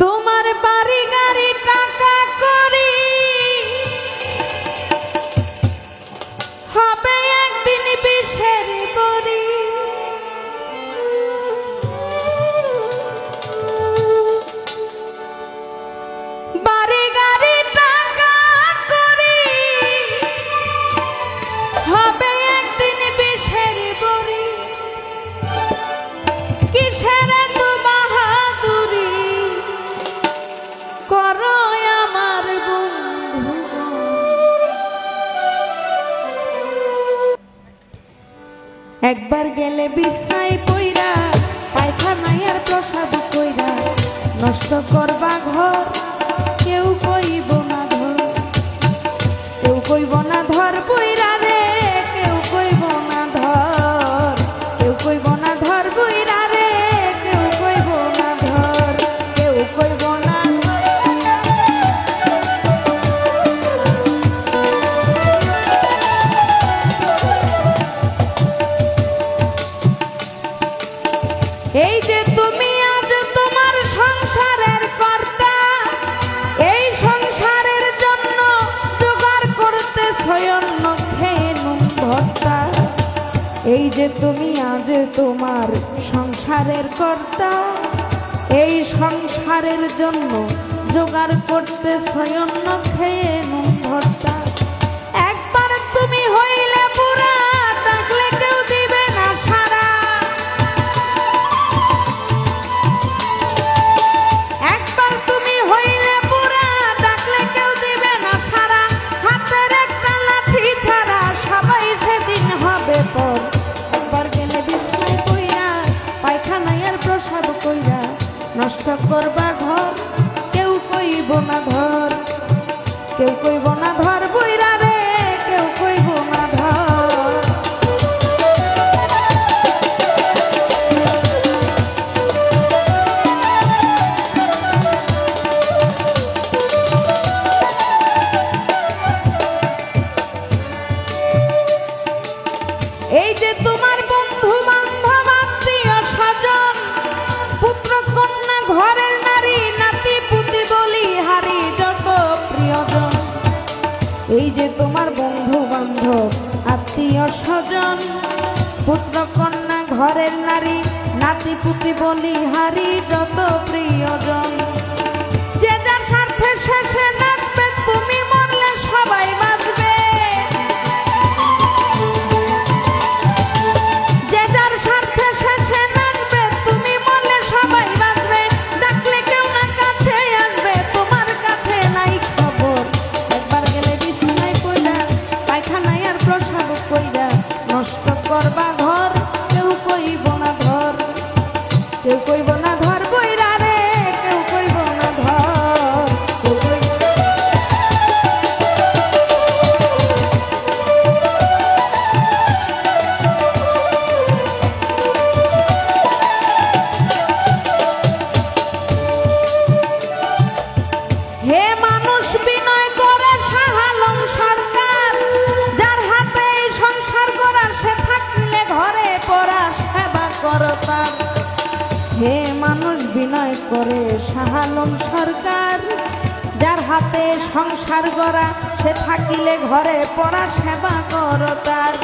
তোমার বাড়ি গাড়ি টাকা করি হবে একদিন বিষের বড়ি। বাড়ি গাড়ি টাকা করি হবে একদিন বিষের বড়ি। কিসের তো বাহাদুরি করো আমার বন্ধু। একবার গেলে বিছনায় পইরা পায়খানায় আর প্রসাদ কইরা নষ্ট করবা ঘর। কেউ কইব না ধর, কেউ কইব না ধর বইরা রে, কেউ কইব না ধর, কেউ কইব না ধর বইরা রে, কেউ কইব না ধর, কেউ কইব না। এই যে তুমি আজ তোমার সংসারের কর্তা, এই সংসারের জন্য জোগাড় করতে অন্ন খেয়ে নুন ভর্তা। এই যে তুমি আজ তোমার সংসারের কর্তা, এই সংসারের জন্য জোগাড় করতে অন্ন খেয়ে নুন ভর্তা। একবার তুমি হইলে পুরা ডাকলে কেউ দিবে না সারা। একবার তুমি হইলে পুরা ডাকলে কেউ দিবে না সারা। হাতের একটা লাঠি ছাড়া সবাই সেদিন হবে পর। একবার গেলে বিছনায় পইরা পায়খানায় আর প্রসাদ কইরা নষ্ট করবা ঘর। কেউ কইব না ধর, কেউ কইব না ধর বইরা রে, কেউ কইব না ধর। এই যে তোমার বন্ধু বান্ধব আত্মীয় স্বজন পুত্র কন্যা ঘরের নারী নাতি পুতি বলি হারি যত প্রিয়জন। এই যে তোমার বন্ধু বান্ধব আত্মীয় স্বজন পুত্র কন্যা ঘরের নারী নাতি পুতি বলি হারি যত প্রিয়জন। যে যার স্বার্থে শেষে নাচবে, তুমি মরলে সবাই বাঁচবে। যে যার স্বার্থে শেষে নাচবে, তুমি মরলে সবাই বাঁচবে। ডাকলে কেউ না কাছে আসবে, তোমার কাছে নাই খবর। একবার গেলে বিছানায় পইরা পায়খানায় আর প্রসাদ কইরা নষ্ট করবা ঘর। কেউ কইব না ধর, কেউ কইব না ধর বইরা রে, কেউ কইব না ধর, কেউ কইব। হে মানুষ বিনয় করে শাহ আলম সরকার, যার হাতে এই সংসার গড়া সে থাকলে ঘরে পড়া সেবা করতাম। হে মানুষ বিনয় করে শাহ আলম সরকার, যার হাতে সংসার গড়া সে থাকিলে ঘরে পড়া সেবা করতার।